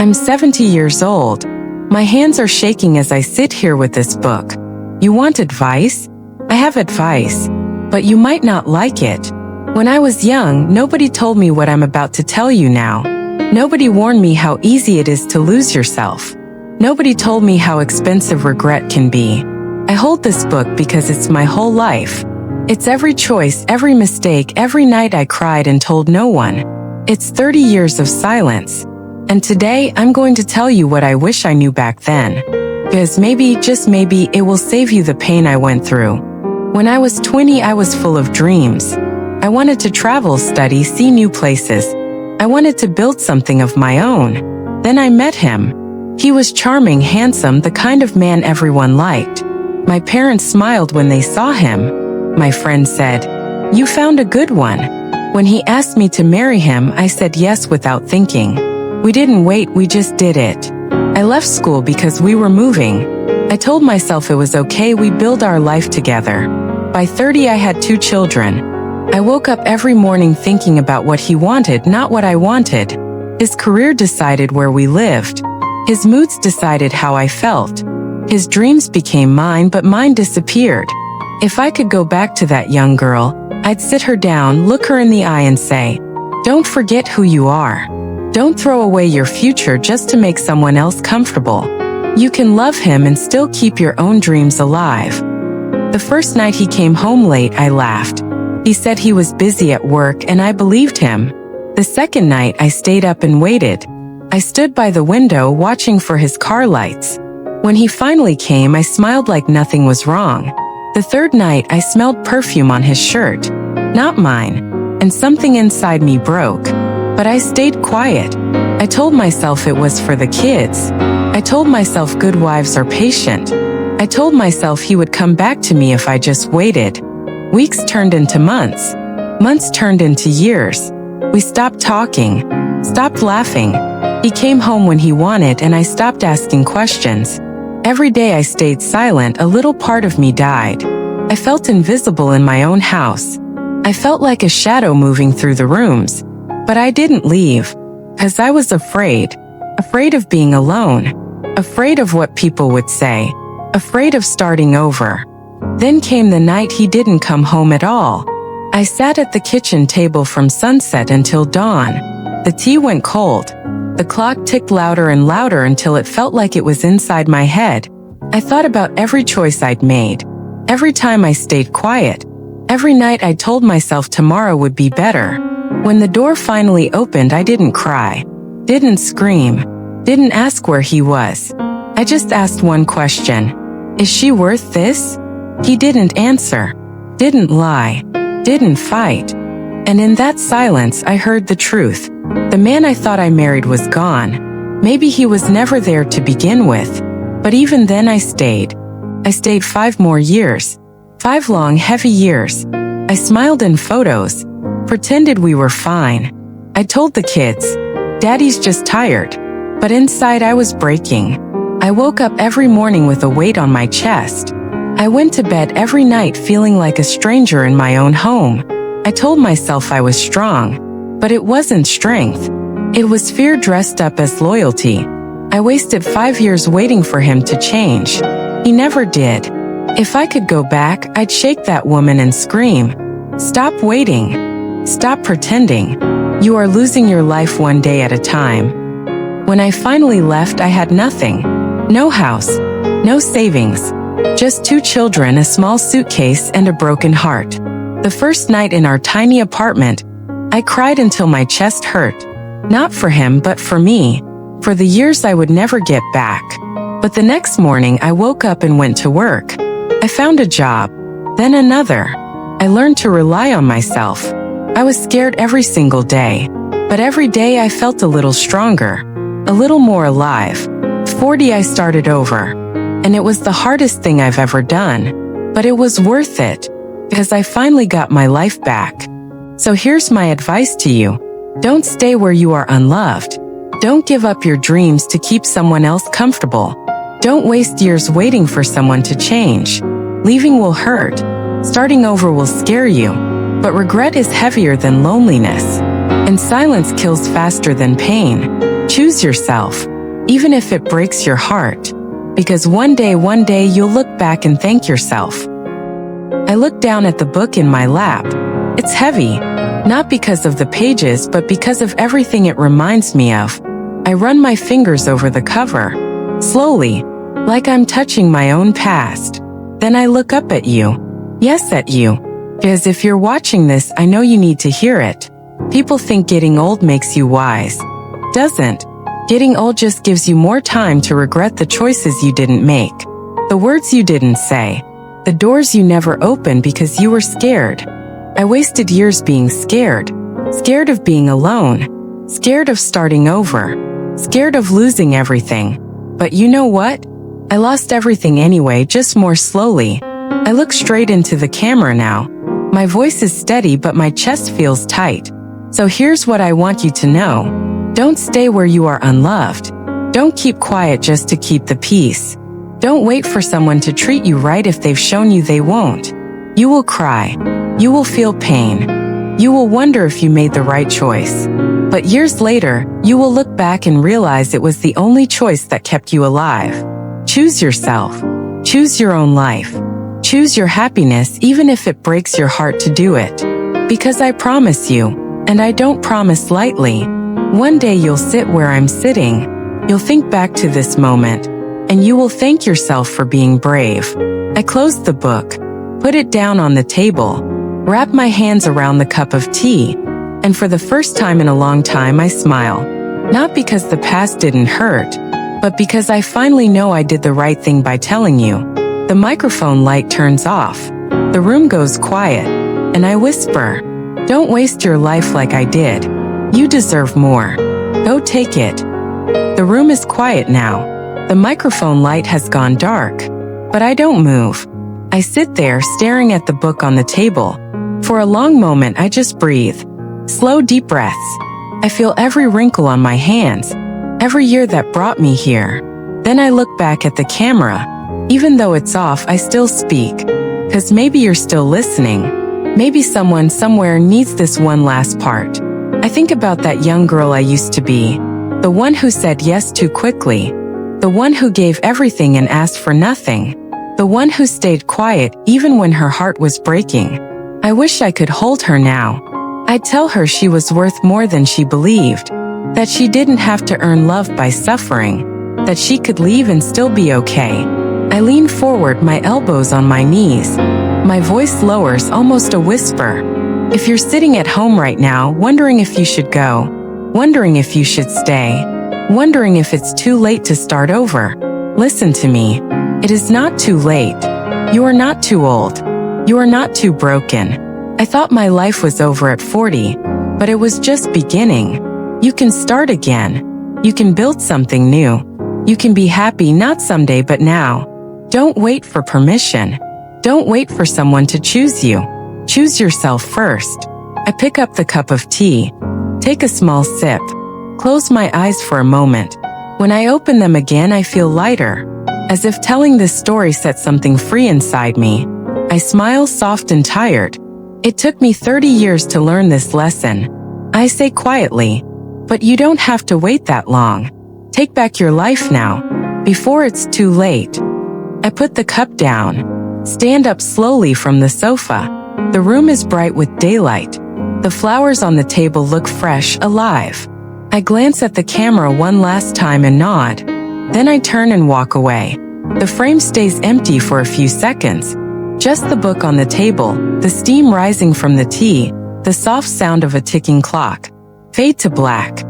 I'm 70 years old. My hands are shaking as I sit here with this book. You want advice? I have advice, but you might not like it. When I was young, nobody told me what I'm about to tell you now. Nobody warned me how easy it is to lose yourself. Nobody told me how expensive regret can be. I hold this book because it's my whole life. It's every choice, every mistake, every night I cried and told no one. It's 30 years of silence. And today, I'm going to tell you what I wish I knew back then. Because maybe, just maybe, it will save you the pain I went through. When I was 20, I was full of dreams. I wanted to travel, study, see new places. I wanted to build something of my own. Then I met him. He was charming, handsome, the kind of man everyone liked. My parents smiled when they saw him. My friend said, "You found a good one." When he asked me to marry him, I said yes without thinking. We didn't wait, we just did it. I left school because we were moving. I told myself it was okay, we build our life together. By 30, I had 2 children. I woke up every morning thinking about what he wanted, not what I wanted. His career decided where we lived. His moods decided how I felt. His dreams became mine, but mine disappeared. If I could go back to that young girl, I'd sit her down, look her in the eye and say, "Don't forget who you are. Don't throw away your future just to make someone else comfortable. You can love him and still keep your own dreams alive." The first night he came home late, I laughed. He said he was busy at work and I believed him. The second night I stayed up and waited. I stood by the window watching for his car lights. When he finally came, I smiled like nothing was wrong. The third night, I smelled perfume on his shirt. Not mine. And something inside me broke. But I stayed quiet. I told myself it was for the kids. I told myself good wives are patient. I told myself he would come back to me if I just waited. Weeks turned into months. Months turned into years. We stopped talking. Stopped laughing. He came home when he wanted and I stopped asking questions. Every day I stayed silent, a little part of me died. I felt invisible in my own house. I felt like a shadow moving through the rooms. But I didn't leave. 'Cause I was afraid. Afraid of being alone. Afraid of what people would say. Afraid of starting over. Then came the night he didn't come home at all. I sat at the kitchen table from sunset until dawn. The tea went cold. The clock ticked louder and louder until it felt like it was inside my head. I thought about every choice I'd made. Every time I stayed quiet. Every night I told myself tomorrow would be better. When the door finally opened, I didn't cry. Didn't scream. Didn't ask where he was. I just asked one question. Is she worth this? He didn't answer. Didn't lie. Didn't fight. And in that silence, I heard the truth. The man I thought I married was gone. Maybe he was never there to begin with. But even then I stayed. I stayed 5 more years. 5 long, heavy years. I smiled in photos. Pretended we were fine. I told the kids, "Daddy's just tired." But inside I was breaking. I woke up every morning with a weight on my chest. I went to bed every night feeling like a stranger in my own home. I told myself I was strong. But it wasn't strength. It was fear dressed up as loyalty. I wasted 5 years waiting for him to change. He never did. If I could go back, I'd shake that woman and scream, "Stop waiting. Stop pretending. You are losing your life one day at a time." When I finally left, I had nothing. No house. No savings. Just 2 children, a small suitcase, and a broken heart. The first night in our tiny apartment, I cried until my chest hurt. Not for him, but for me. For the years I would never get back. But the next morning, I woke up and went to work. I found a job. Then another. I learned to rely on myself. I was scared every single day. But every day I felt a little stronger. A little more alive. 40, I started over. And it was the hardest thing I've ever done. But it was worth it. Because I finally got my life back. So here's my advice to you. Don't stay where you are unloved. Don't give up your dreams to keep someone else comfortable. Don't waste years waiting for someone to change. Leaving will hurt. Starting over will scare you. But regret is heavier than loneliness. And silence kills faster than pain. Choose yourself. even if it breaks your heart. Because one day you'll look back and thank yourself. I look down at the book in my lap. It's heavy, not because of the pages but because of everything it reminds me of. I run my fingers over the cover, slowly, like I'm touching my own past. Then I look up at you. Yes, at you. Because if you're watching this, I know you need to hear it. People think getting old makes you wise. Doesn't. Getting old just gives you more time to regret the choices you didn't make, the words you didn't say, the doors you never opened because you were scared. I wasted years being scared. Scared of being alone. Scared of starting over. Scared of losing everything. But you know what? I lost everything anyway, just more slowly. I look straight into the camera now. My voice is steady but my chest feels tight. So here's what I want you to know. Don't stay where you are unloved. Don't keep quiet just to keep the peace. Don't wait for someone to treat you right if they've shown you they won't. You will cry. You will feel pain. You will wonder if you made the right choice. But years later, you will look back and realize it was the only choice that kept you alive. Choose yourself. Choose your own life. Choose your happiness even if it breaks your heart to do it. Because I promise you, and I don't promise lightly, one day you'll sit where I'm sitting, you'll think back to this moment, and you will thank yourself for being brave. I closed the book, put it down on the table, wrapped my hands around the cup of tea, and for the first time in a long time I smile. Not because the past didn't hurt, but because I finally know I did the right thing by telling you. The microphone light turns off, the room goes quiet, and I whisper, don't waste your life like I did. You deserve more. Go take it. The room is quiet now. The microphone light has gone dark. But I don't move. I sit there staring at the book on the table. For a long moment I just breathe. Slow deep breaths. I feel every wrinkle on my hands, every year that brought me here. Then I look back at the camera. Even though it's off, I still speak. 'Cause maybe you're still listening. Maybe someone somewhere needs this one last part. I think about that young girl I used to be, the one who said yes too quickly, the one who gave everything and asked for nothing, the one who stayed quiet even when her heart was breaking. I wish I could hold her now. I'd tell her she was worth more than she believed, that she didn't have to earn love by suffering, that she could leave and still be okay. I lean forward, my elbows on my knees. My voice lowers, almost a whisper. If you're sitting at home right now, wondering if you should go, wondering if you should stay, wondering if it's too late to start over, listen to me. It is not too late. You are not too old. You are not too broken. I thought my life was over at 40, but it was just beginning. You can start again. You can build something new. You can be happy not someday but now. Don't wait for permission. Don't wait for someone to choose you. Choose yourself first. I pick up the cup of tea, take a small sip, close my eyes for a moment. When I open them again, I feel lighter, as if telling this story set something free inside me. I smile, soft and tired. It took me 30 years to learn this lesson. I say quietly, but you don't have to wait that long. Take back your life now, before it's too late. I put the cup down, stand up slowly from the sofa. The room is bright with daylight. The flowers on the table look fresh, alive. I glance at the camera one last time and nod. Then I turn and walk away. The frame stays empty for a few seconds. Just the book on the table, the steam rising from the tea, the soft sound of a ticking clock. Fade to black.